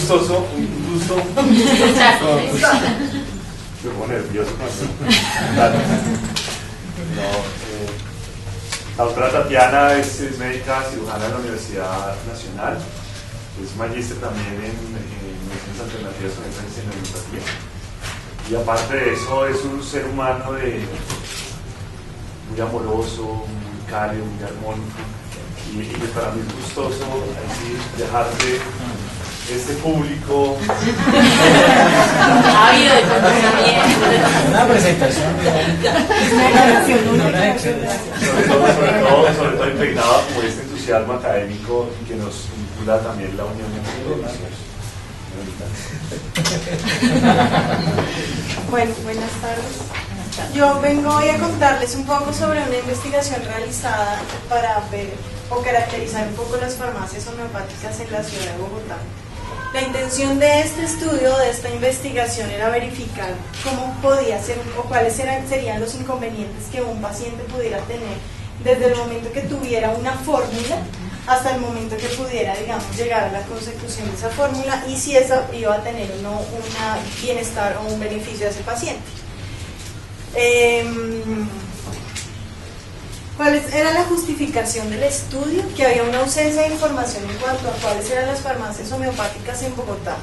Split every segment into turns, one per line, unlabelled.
gustoso, un gusto. Me pongo nervioso cuando... La doctora Tatiana es médica cirujana de la Universidad Nacional, es magíster también en medicinas alternativas en homeopatía, y aparte de eso es un ser humano muy amoroso, muy cálido, muy armónico, y para mí es gustoso así, viajar de este público.
Ha habido de conocimiento.
Una presentación.
Sobre todo impregnado por este entusiasmo académico y que nos vincula también la unión entre todos.
Bueno, buenas tardes. Yo vengo hoy a contarles un poco sobre una investigación realizada para ver o caracterizar un poco las farmacias homeopáticas en la ciudad de Bogotá. La intención de este estudio, de esta investigación, era verificar cómo podía ser o cuáles serían los inconvenientes que un paciente pudiera tener desde el momento que tuviera una fórmula hasta el momento que pudiera, digamos, llegar a la consecución de esa fórmula y si eso iba a tener o no un bienestar o un beneficio a ese paciente. ¿Cuál era la justificación del estudio? Que había una ausencia de información en cuanto a cuáles eran las farmacias homeopáticas en Bogotá,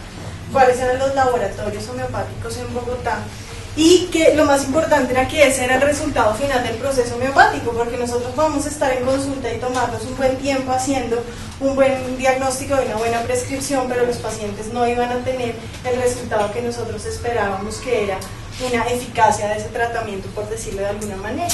cuáles eran los laboratorios homeopáticos en Bogotá, y que lo más importante era que ese era el resultado final del proceso homeopático, porque nosotros podemos estar en consulta y tomarnos un buen tiempo haciendo un buen diagnóstico y una buena prescripción, pero los pacientes no iban a tener el resultado que nosotros esperábamos, que era una eficacia de ese tratamiento, por decirlo de alguna manera.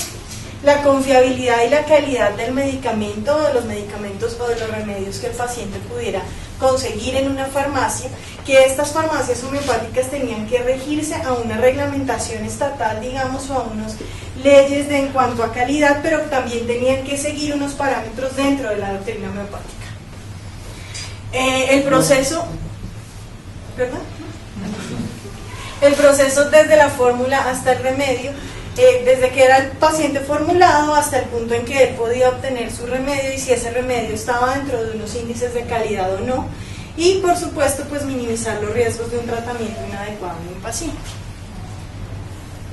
La confiabilidad y la calidad del medicamento, de los medicamentos o de los remedios que el paciente pudiera conseguir en una farmacia, que estas farmacias homeopáticas tenían que regirse a una reglamentación estatal, digamos, o a unas leyes en cuanto a calidad, pero también tenían que seguir unos parámetros dentro de la doctrina homeopática. El proceso, ¿verdad? El proceso desde la fórmula hasta el remedio, desde que era el paciente formulado hasta el punto en que él podía obtener su remedio y si ese remedio estaba dentro de unos índices de calidad o no, y por supuesto pues minimizar los riesgos de un tratamiento inadecuado en un paciente.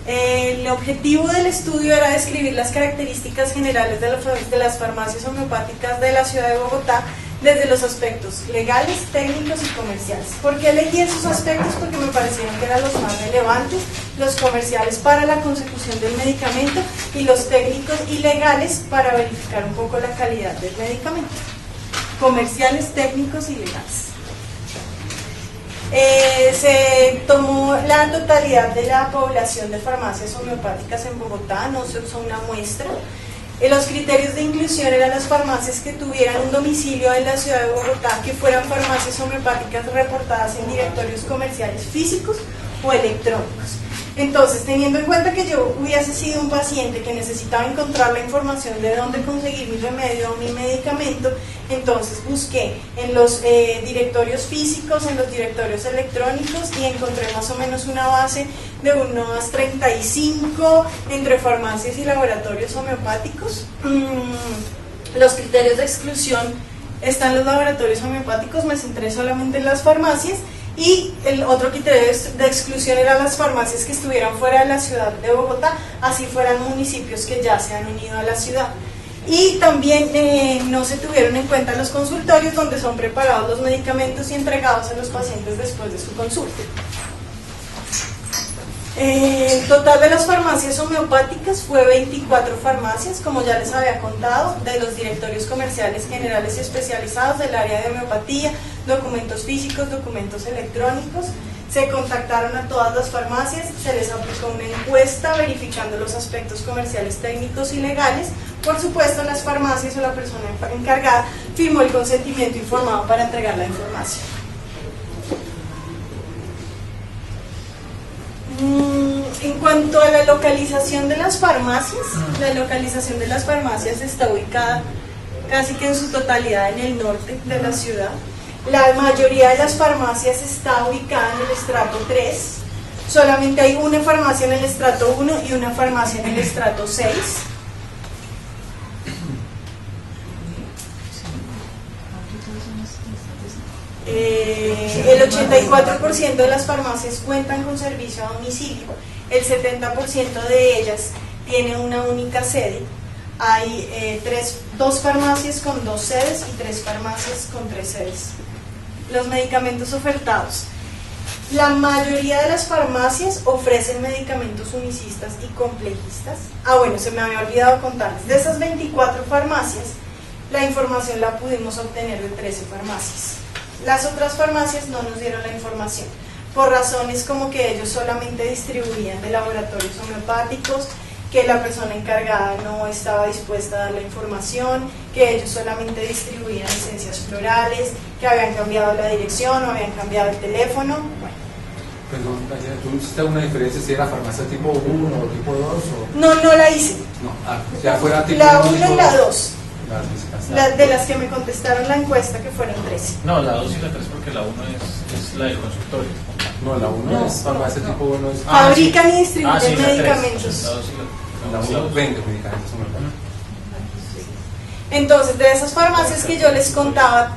El objetivo del estudio era describir las características generales de las farmacias homeopáticas de la ciudad de Bogotá desde los aspectos legales, técnicos y comerciales. ¿Por qué elegí esos aspectos? Porque me parecieron que eran los más relevantes, los comerciales para la consecución del medicamento y los técnicos y legales para verificar un poco la calidad del medicamento. Comerciales, técnicos y legales. Se tomó la totalidad de la población de farmacias homeopáticas en Bogotá, no se usó una muestra. Los criterios de inclusión eran las farmacias que tuvieran un domicilio en la ciudad de Bogotá, que fueran farmacias homeopáticas reportadas en directorios comerciales físicos o electrónicos. Entonces, teniendo en cuenta que yo hubiese sido un paciente que necesitaba encontrar la información de dónde conseguir mi remedio o mi medicamento, entonces busqué en los directorios físicos, en los directorios electrónicos y encontré más o menos una base de unos 35 entre farmacias y laboratorios homeopáticos. Los criterios de exclusión están los laboratorios homeopáticos, me centré solamente en las farmacias. Y el otro criterio de exclusión eran las farmacias que estuvieran fuera de la ciudad de Bogotá, así fueran municipios que ya se han unido a la ciudad. Y también no se tuvieron en cuenta los consultorios donde son preparados los medicamentos y entregados a los pacientes después de su consulta. El total de las farmacias homeopáticas fue 24 farmacias, como ya les había contado, de los directorios comerciales generales y especializados del área de homeopatía, documentos físicos, documentos electrónicos. Se contactaron a todas las farmacias, se les aplicó una encuesta verificando los aspectos comerciales, técnicos y legales. Por supuesto, las farmacias o la persona encargada firmó el consentimiento informado para entregar la información. En cuanto a la localización de las farmacias, la localización de las farmacias está ubicada casi que en su totalidad en el norte de la ciudad. La mayoría de las farmacias está ubicada en el estrato 3, solamente hay una farmacia en el estrato 1 y una farmacia en el estrato 6. El 84% de las farmacias cuentan con servicio a domicilio, el 70% de ellas tiene una única sede. Hay 2 farmacias con 2 sedes y 3 farmacias con 3 sedes. Los medicamentos ofertados. La mayoría de las farmacias ofrecen medicamentos unicistas y complejistas. Bueno, se me había olvidado contarles. De esas 24 farmacias, la información la pudimos obtener de 13 farmacias. Las otras farmacias no nos dieron la información, por razones como que ellos solamente distribuían de laboratorios homeopáticos, que la persona encargada no estaba dispuesta a dar la información, que ellos solamente distribuían esencias florales, que habían cambiado la dirección o habían cambiado el teléfono. Bueno.
Perdón, ¿tú hiciste alguna diferencia si era farmacia tipo 1 o tipo 2? O...
No la hice.
No, ya fuera tipo
la
1
y la 2. De las que me contestaron la encuesta, que fueron 13.
No, la 2 y la 3 porque la 1 es la del consultorio.
No, la 1 es farmacia tipo 1. Es...
Fabrican y distribuyen
sí,
medicamentos.
La 1 vende medicamentos.
Entonces, de esas farmacias que yo les contaba,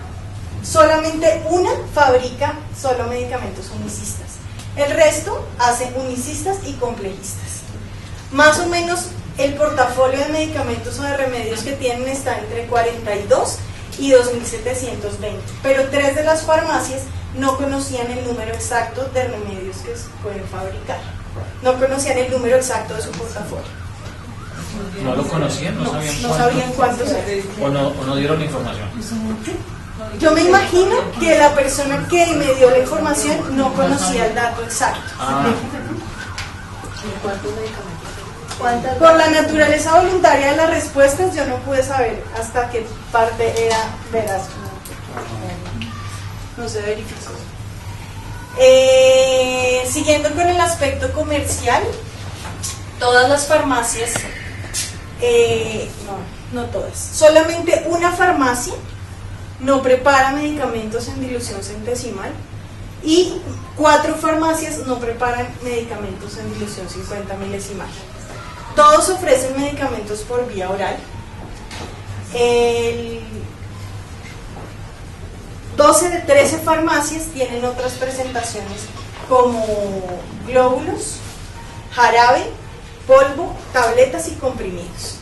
solamente una fabrica solo medicamentos unicistas. El resto hace unicistas y complejistas. Más o menos el portafolio de medicamentos o de remedios que tienen está entre 42 y 2.720, pero 3 de las farmacias no conocían el número exacto de remedios que se pueden fabricar, no conocían el número exacto de su portafolio.
¿No lo conocían? ¿No sabían
cuántos eran?
¿O no dieron la información?
Yo me imagino que la persona que me dio la información no conocía el dato exacto.
¿Cuántos medicamentos?
Por la naturaleza voluntaria de las respuestas, yo no pude saber hasta qué parte era veraz. No se verificó. Siguiendo con el aspecto comercial, todas las farmacias, no todas, solamente una farmacia no prepara medicamentos en dilución centesimal y 4 farmacias no preparan medicamentos en dilución 50 milesimal. Todos ofrecen medicamentos por vía oral. 12 de 13 farmacias tienen otras presentaciones como glóbulos, jarabe, polvo, tabletas y comprimidos.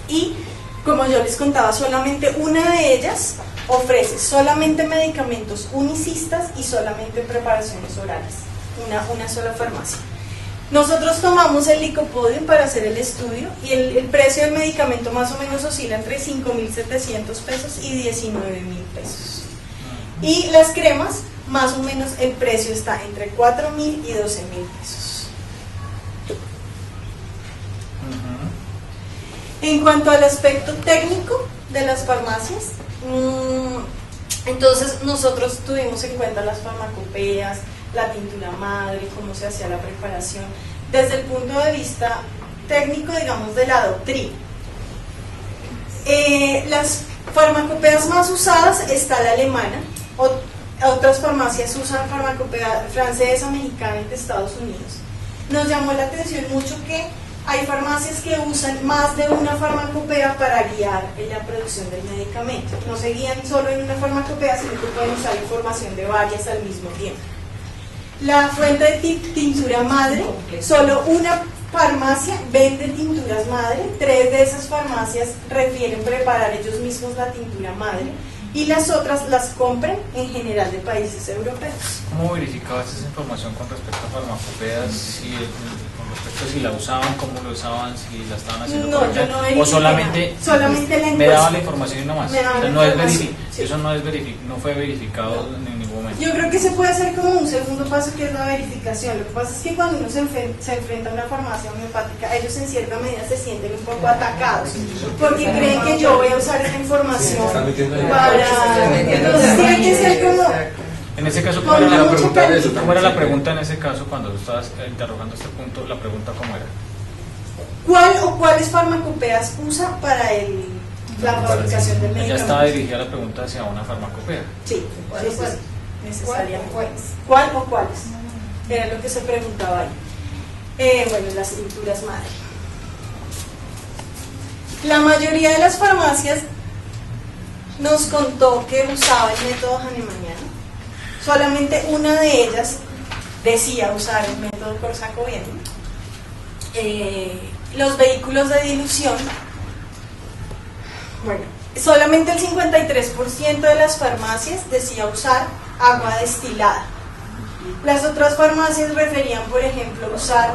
Y como yo les contaba, solamente una de ellas ofrece solamente medicamentos unicistas y solamente preparaciones orales. Una sola farmacia. Nosotros tomamos el Licopodium para hacer el estudio y el precio del medicamento más o menos oscila entre 5.700 pesos y 19.000 pesos. Y las cremas, más o menos el precio está entre 4.000 y 12.000 pesos. En cuanto al aspecto técnico de las farmacias, entonces nosotros tuvimos en cuenta las farmacopeas, la tintura madre, cómo se hacía la preparación, desde el punto de vista técnico, digamos, de la doctrina. Las farmacopeas más usadas está la alemana, otras farmacias usan farmacopea francesa, mexicana y de Estados Unidos. Nos llamó la atención mucho que hay farmacias que usan más de una farmacopea para guiar en la producción del medicamento. No se guían solo en una farmacopea, sino que pueden usar información de varias al mismo tiempo. La fuente de tintura madre, solo una farmacia vende tinturas madre, 3 de esas farmacias refieren preparar ellos mismos la tintura madre y las otras las compran en general de países europeos.
¿Cómo verificabas esa información con respecto a farmacopeas? Con respecto a si la usaban, cómo lo usaban, si la estaban haciendo
no, yo no verifiqué
o solamente
la
me daba la información y no más.
Sí.
Eso no fue verificado en ningún momento.
Yo creo que se puede hacer como un segundo paso, que es la verificación. Lo que pasa es que cuando uno se enfrenta a una farmacia homeopática, ellos en cierta medida se sienten un poco atacados porque creen que yo voy a usar esa información para... Entonces tiene que ser como...
En ese caso, ¿cómo era la pregunta en ese caso cuando tú estabas interrogando este punto? La pregunta, ¿cómo era?
¿Cuál o cuáles farmacopeas usa para la fabricación del medicamento?
Ya estaba dirigida la pregunta hacia una farmacopea.
Sí, necesariamente. ¿Cuál o cuáles? Era lo que se preguntaba ahí. Bueno, las tinturas madre. La mayoría de las farmacias nos contó que usaba el método hahnemanniano. Solamente una de ellas decía usar el método Korsakoviano. Los vehículos de dilución, bueno, solamente el 53% de las farmacias decía usar agua destilada. Las otras farmacias referían, por ejemplo, usar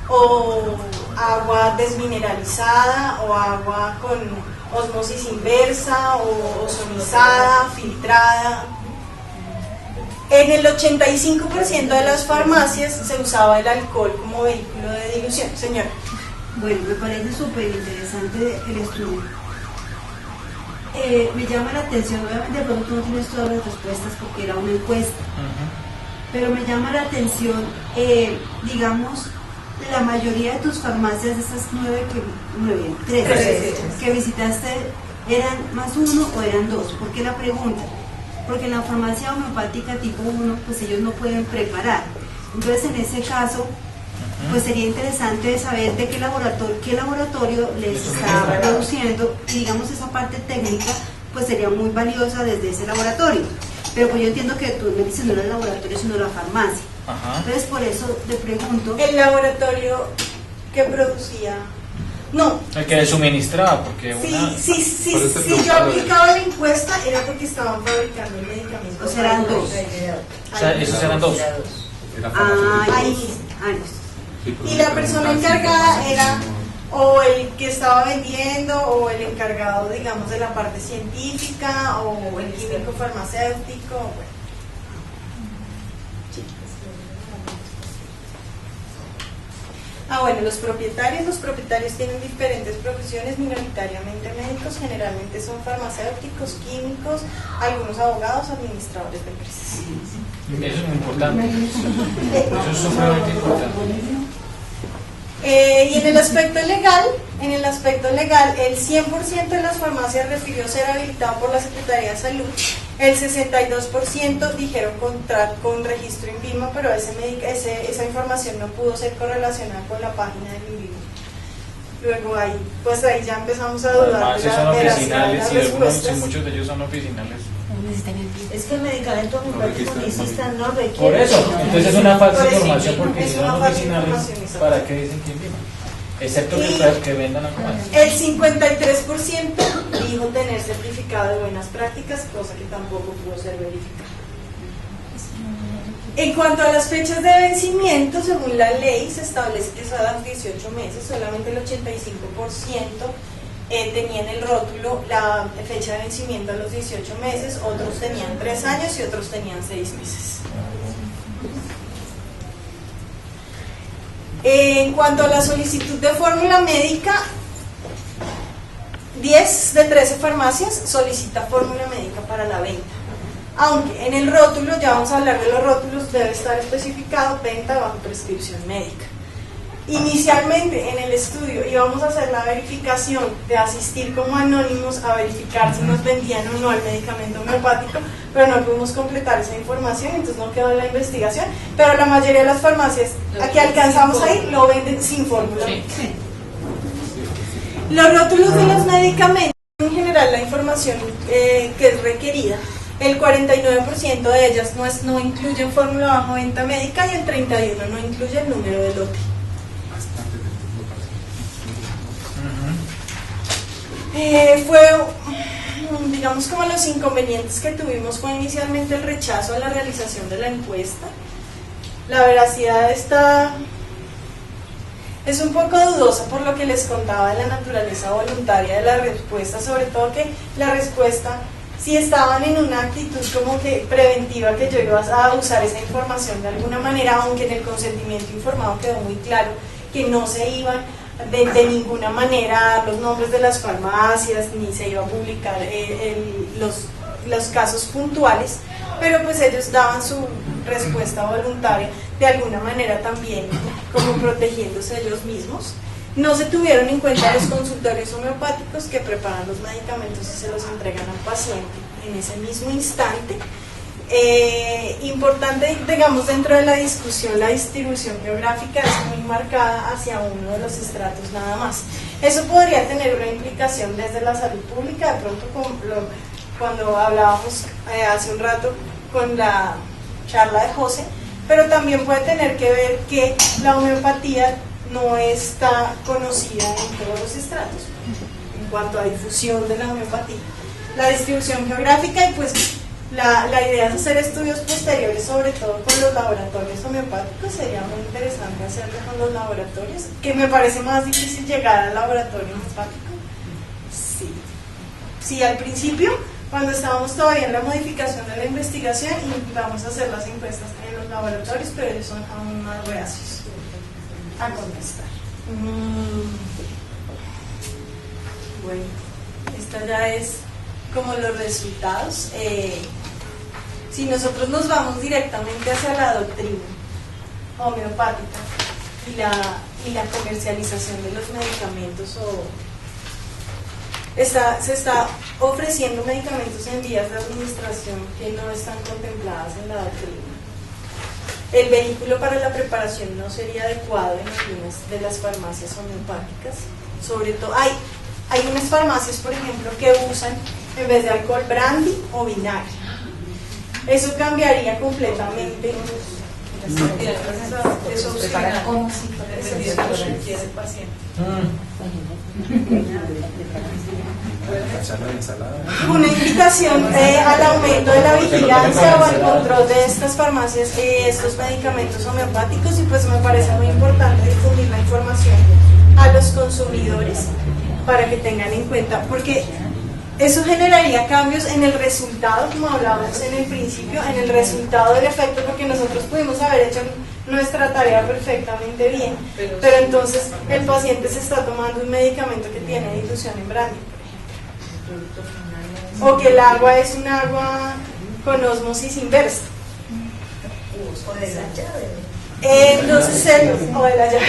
o agua desmineralizada o agua con osmosis inversa o ozonizada, filtrada. En el 85% de las farmacias se usaba el alcohol como vehículo de dilución. Señora.
Bueno, me parece súper interesante el estudio. Me llama la atención, obviamente de pronto tú no tienes todas las respuestas porque era una encuesta, pero me llama la atención, digamos, la mayoría de tus farmacias, de esas 13 que visitaste, ¿eran más uno o eran dos? ¿Por qué la pregunta? Porque en la farmacia homeopática tipo 1, pues ellos no pueden preparar. Entonces, en ese caso, pues sería interesante saber de qué laboratorio les está produciendo, y digamos esa parte técnica, pues sería muy valiosa desde ese laboratorio. Pero pues yo entiendo que tú me dices no era el laboratorio, sino la farmacia. Entonces, por eso te pregunto.
El laboratorio que producía. No.
El que le suministraba, porque
Si yo aplicaba la encuesta era porque estaban fabricando el medicamento.
O sea, eran dos.
O sea, esos eran dos.
Ahí. Y la persona encargada era o el que estaba vendiendo o el encargado, digamos, de la parte científica o el químico farmacéutico. Bueno. Bueno, los propietarios tienen diferentes profesiones, minoritariamente médicos, generalmente son farmacéuticos, químicos, algunos abogados, administradores de empresas.
Eso es muy importante. Eso es sumamente importante.
Y en el aspecto legal, el 100% de las farmacias refirió ser habilitado por la Secretaría de Salud. El 62% dijeron contar con registro INVIMA, pero esa información no pudo ser correlacionada con la página del INVIMA. Luego ahí ya empezamos a dudar.
Además,
de
son
la
oficinales y
respuestas.
muchos de ellos son oficinales.
Es que el medicamento homeopático que exista no requiere.
Por eso, entonces es una falsa información,
Por
porque
eso,
si
es una
son
falsa
oficinales,
información,
¿para qué dicen que INVIMA? Excepto que vendan algo más.
El 53% dijo tener certificado de buenas prácticas, cosa que tampoco pudo ser verificada. En cuanto a las fechas de vencimiento, según la ley, se establece que son a los 18 meses, solamente el 85% tenía en el rótulo la fecha de vencimiento a los 18 meses, otros tenían 3 años y otros tenían 6 meses. En cuanto a la solicitud de fórmula médica, 10 de 13 farmacias solicita fórmula médica para la venta. Aunque en el rótulo, ya vamos a hablar de los rótulos, debe estar especificado venta bajo prescripción médica. Inicialmente en el estudio íbamos a hacer la verificación de asistir como anónimos a verificar si nos vendían o no el medicamento homeopático, pero no pudimos completar esa información, entonces no quedó en la investigación, pero la mayoría de las farmacias a que alcanzamos ahí lo venden sin fórmula.
Sí.
Los rótulos de los medicamentos, en general la información que es requerida, el 49% de ellas no incluyen fórmula bajo venta médica y el 31% no incluye el número de lote. Digamos como los inconvenientes que tuvimos fue inicialmente el rechazo a la realización de la encuesta. La veracidad es un poco dudosa por lo que les contaba de la naturaleza voluntaria de la respuesta, sobre todo que la respuesta, si estaban en una actitud como que preventiva, que yo iba a usar esa información de alguna manera, aunque en el consentimiento informado quedó muy claro que no se iban de ninguna manera los nombres de las farmacias, ni se iba a publicar los casos puntuales, pero pues ellos daban su respuesta voluntaria de alguna manera también como protegiéndose ellos mismos. No se tuvieron en cuenta los consultorios homeopáticos que preparan los medicamentos y se los entregan al paciente en ese mismo instante. Importante, digamos, dentro de la discusión, la distribución geográfica es muy marcada hacia uno de los estratos nada más. Eso podría tener una implicación desde la salud pública, de pronto cuando hablábamos hace un rato con la charla de José, pero también puede tener que ver que la homeopatía no está conocida en todos los estratos en cuanto a difusión de la homeopatía. La distribución geográfica y pues la idea es hacer estudios posteriores, sobre todo con los laboratorios homeopáticos. Sería muy interesante hacerlo con los laboratorios, que me parece más difícil llegar al laboratorio homeopático. Sí, al principio, cuando estábamos todavía en la modificación de la investigación, y vamos a hacer las encuestas en los laboratorios, pero ellos son aún más reacios a contestar. Bueno, esta ya es como los resultados. Si nosotros nos vamos directamente hacia la doctrina homeopática y la comercialización de los medicamentos, se está ofreciendo medicamentos en vías de administración que no están contempladas en la doctrina. El vehículo para la preparación no sería adecuado en algunas de las farmacias homeopáticas. Sobre todo, hay unas farmacias, por ejemplo, que usan en vez de alcohol brandy o vinagre. Eso cambiaría completamente. Eso opcional.
¿Cómo si
Dependiendo de lo que requiere el paciente. Una invitación al aumento de la vigilancia o al control de estas farmacias y estos medicamentos homeopáticos, y pues me parece muy importante difundir la información a los consumidores para que tengan en cuenta, porque eso generaría cambios en el resultado, como hablábamos en el principio, en el resultado del efecto, porque nosotros pudimos haber hecho nuestra tarea perfectamente bien, pero entonces el paciente se está tomando un medicamento que tiene dilución en brandy, por ejemplo, o que el agua es un agua con ósmosis inversa,
o de la llave.
Entonces o de la llave.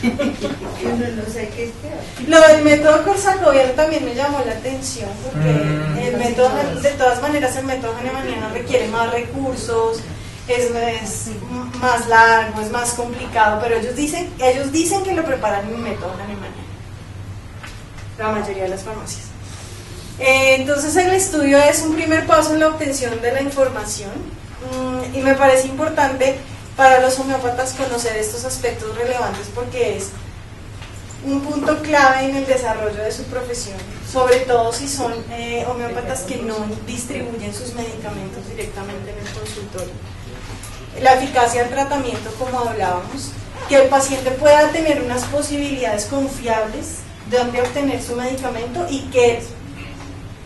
No sé qué es peor.
Lo del método Korsakovian también me llamó la atención, porque el método, de todas maneras, el método hahnemanniano requiere más recursos, es más largo, es más complicado, pero ellos dicen que lo preparan en un método hahnemanniano, la mayoría de las farmacias. Entonces el estudio es un primer paso en la obtención de la información, y me parece importante para los homeópatas conocer estos aspectos relevantes, porque es un punto clave en el desarrollo de su profesión, sobre todo si son homeópatas que no distribuyen sus medicamentos directamente en el consultorio. La eficacia del tratamiento, como hablábamos, que el paciente pueda tener unas posibilidades confiables de dónde obtener su medicamento, y que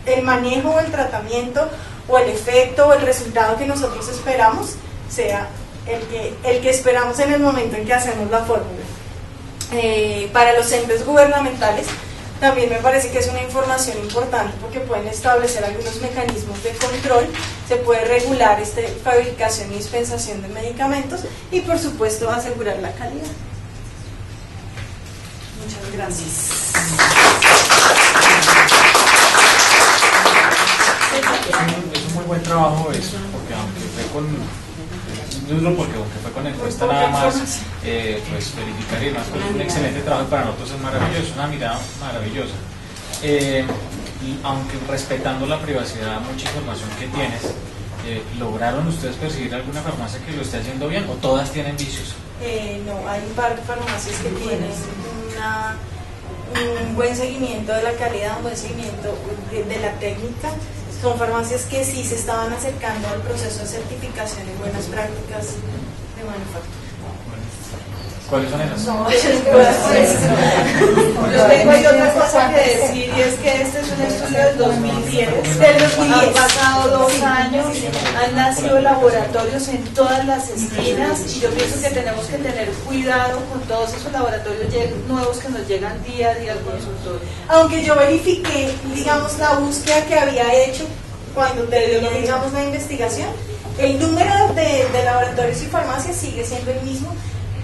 el manejo o el tratamiento o el efecto o el resultado que nosotros esperamos sea el que esperamos en el momento en que hacemos la fórmula. Para los entes gubernamentales también me parece que es una información importante, porque pueden establecer algunos mecanismos de control, se puede regular fabricación y dispensación de medicamentos, y por supuesto asegurar la calidad. Muchas gracias.
Es un muy buen trabajo eso, porque aunque fue con encuesta nada más, pues verificar y demás, pues es un excelente trabajo, y para nosotros es maravilloso, una mirada maravillosa. Y aunque respetando la privacidad, mucha información que tienes, ¿lograron ustedes percibir alguna farmacia que lo esté haciendo bien, o todas tienen vicios?
No, hay un par de farmacias que tienen un buen seguimiento de la calidad, un buen seguimiento de la técnica. Son farmacias que sí se estaban acercando al proceso de certificación en buenas prácticas de manufactura.
¿Cuáles son esas?
No, yo tengo ahí otra cosa que decir, y es que este es un estudio del 2010. Han pasado 2 años, han nacido laboratorios en todas las esquinas, y yo pienso que tenemos que tener cuidado con todos esos laboratorios nuevos que nos llegan día a día al consultorio. Aunque yo verifiqué, digamos, la búsqueda que había hecho cuando terminó, digamos, la investigación, el número de laboratorios y farmacias sigue siendo el mismo.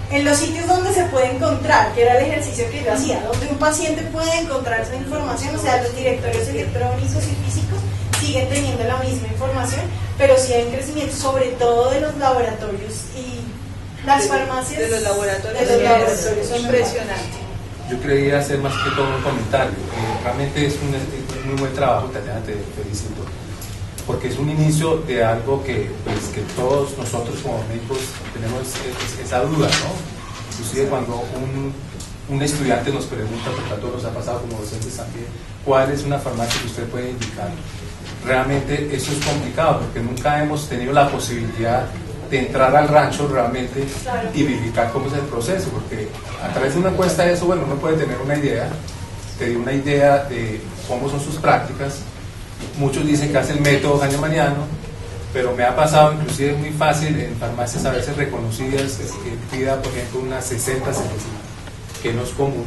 En los sitios donde se puede encontrar, que era el ejercicio que yo hacía, donde un paciente puede encontrar esa información, o sea, los directorios electrónicos y físicos siguen teniendo la misma información, pero sí hay un crecimiento, sobre todo de los laboratorios y las farmacias. De los laboratorios, son impresionantes.
Yo quería hacer más que todo un comentario. Realmente es un muy buen trabajo, Tatiana, te felicito, porque es un inicio de algo que, pues, que todos nosotros como médicos tenemos esa duda, ¿no? Inclusive cuando un estudiante nos pregunta, porque a todos nos ha pasado como docentes también, ¿cuál es una farmacia que usted puede indicar? Realmente eso es complicado, porque nunca hemos tenido la posibilidad de entrar al rancho realmente y verificar cómo es el proceso, porque a través de una encuesta de eso, bueno, uno puede tener una idea, te dio una idea de cómo son sus prácticas. Muchos dicen que hacen el método hahnemanniano, pero me ha pasado inclusive muy fácil en farmacias a veces reconocidas que pida, por ejemplo, unas 60 cervecitas, que no es común,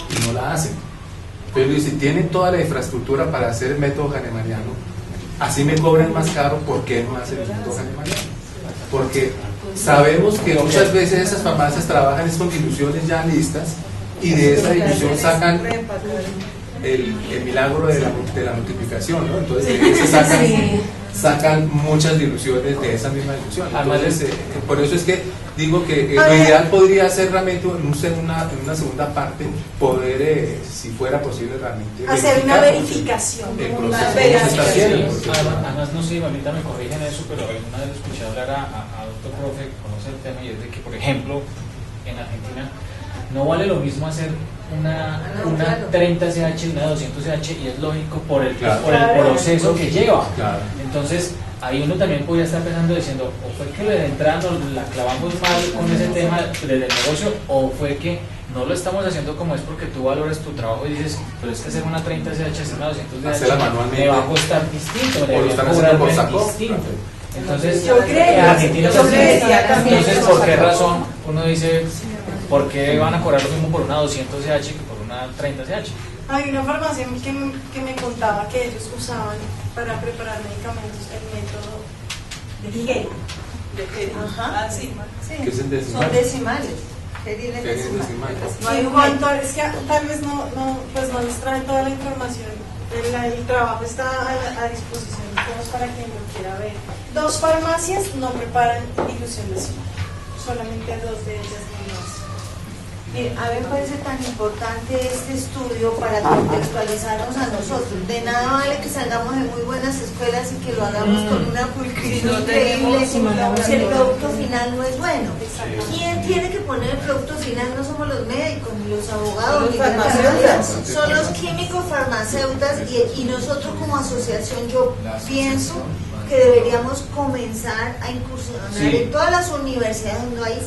y no la hacen. Pero si tienen toda la infraestructura para hacer el método hahnemanniano, así me cobran más caro, ¿por qué no hacen el método hahnemanniano? Porque sabemos que muchas veces esas farmacias trabajan con diluciones ya listas, y de esa dilución sacan el milagro de la multiplicación, ¿no? Entonces de ese sacan muchas diluciones de esa misma dilución. Entonces, por eso es que digo que lo ideal podría ser realmente en una segunda parte poder, si fuera posible realmente,
hacer una verificación.
El proceso que se está haciendo.
Además, no sé, ahorita me corrigen eso, pero alguna vez escuché hablar a otro profe que conoce el tema, y es de que, por ejemplo, en Argentina no vale lo mismo hacer una 30 CH y una 200 CH, y es lógico por el proceso que lleva.
Claro.
Entonces, ahí uno también podría estar pensando diciendo, o fue que de entrada la clavamos mal con ese tema desde el negocio, o fue que no lo estamos haciendo como es porque tú valores tu trabajo y dices, pero es que hacer una 30 CH, hacer una 200 CH me va a costar distinto, me va a cobrar distinto. Entonces,
yo creo,
Argentina entonces, ¿por qué razón uno dice, por qué van a cobrar lo mismo por una 200 CH que por una 30 CH?
Hay una farmacia que me contaba que ellos usaban para preparar medicamentos el método de Gel.
Ajá.
Sí.
¿Qué es el decimal?
Son decimales. Geriles decimales.
No hay en cuanto a, es que tal vez no les trae toda la información. El trabajo está a disposición de todos para quien lo quiera ver. 2 farmacias no preparan dilución decimal, solamente 2 de ellas no más.
A mí me parece tan importante este estudio para contextualizarnos a nosotros. De nada vale que salgamos de muy buenas escuelas y que lo hagamos con una pulcritud increíble si el producto final no es bueno. ¿Quién tiene que poner el producto final? No somos los médicos, ni los abogados, ni los farmacéuticos. Son los químicos farmacéuticos, y nosotros como asociación, yo pienso que deberíamos comenzar a incursionar en todas las universidades donde hay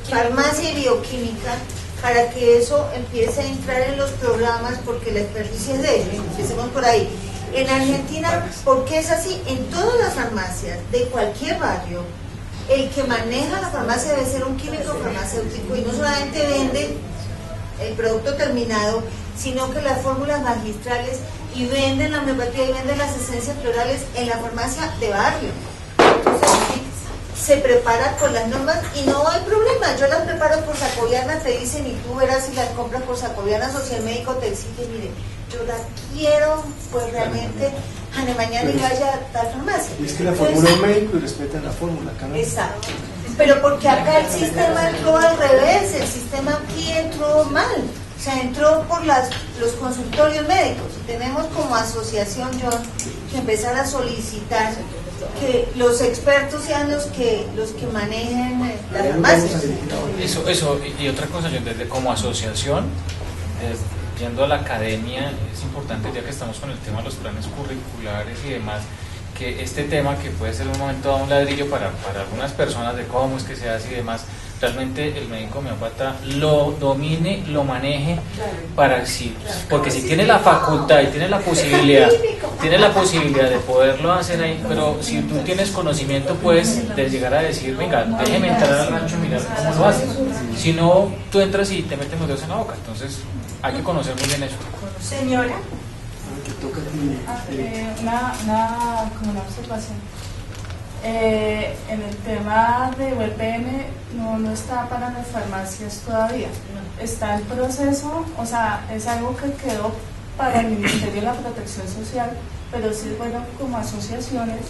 farmacia y bioquímica, para que eso empiece a entrar en los programas, porque la experticia es de ellos. Empecemos por ahí. En Argentina, ¿por qué es así? En todas las farmacias de cualquier barrio, el que maneja la farmacia debe ser un químico farmacéutico, y no solamente vende el producto terminado, sino que las fórmulas magistrales, y venden la homeopatía y venden las esencias florales en la farmacia de barrio. Entonces, se prepara con las normas y no hay problema. Yo las preparo por sacobiana, te dicen, y tú verás si las compras por sacobianas, o si el médico te exige, mire, yo la quiero, pues realmente hahnemanniana, y vaya a tal farmacia.
Y es que la fórmula es médico y respetan la fórmula, ¿no?
Exacto. Pero porque acá el sistema entró al revés, el sistema aquí entró mal. O sea, entró por los consultorios médicos. Tenemos como asociación, John, que empezar a solicitar que los expertos sean los que manejen las farmacias.
Eso, y otra cosa, yo desde como asociación, yendo a la academia, es importante, ya que estamos con el tema de los planes curriculares y demás, que este tema, que puede ser en un momento dado un ladrillo para algunas personas de cómo es que se hace y demás, realmente el médico homeópata lo domine, lo maneje, para porque si tiene la facultad y tiene la posibilidad de poderlo hacer ahí, pero si tú tienes conocimiento, puedes llegar a decir, venga, déjeme entrar al rancho y mirar cómo lo haces. Si no, tú entras y te metes los dedos en la boca. Entonces hay que conocer muy bien eso.
Señora,
como una observación. En el tema de VPN no está para las farmacias todavía. Está el proceso, o sea, es algo que quedó para el Ministerio de la Protección Social, pero sí es bueno como asociaciones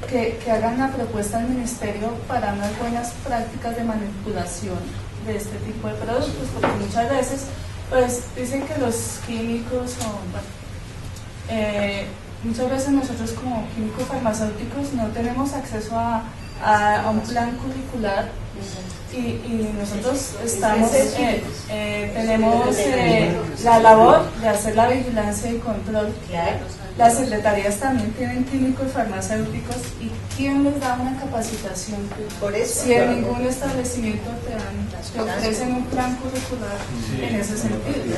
que hagan la propuesta al Ministerio para unas buenas prácticas de manipulación de este tipo de productos, porque muchas veces pues dicen que los químicos muchas veces nosotros como químicos farmacéuticos no tenemos acceso a un plan curricular y nosotros estamos tenemos la labor de hacer la vigilancia y control. Las secretarías también tienen químicos farmacéuticos y ¿quién les da una capacitación?
Por eso,
si en ningún establecimiento te ofrecen un plan curricular en ese sentido.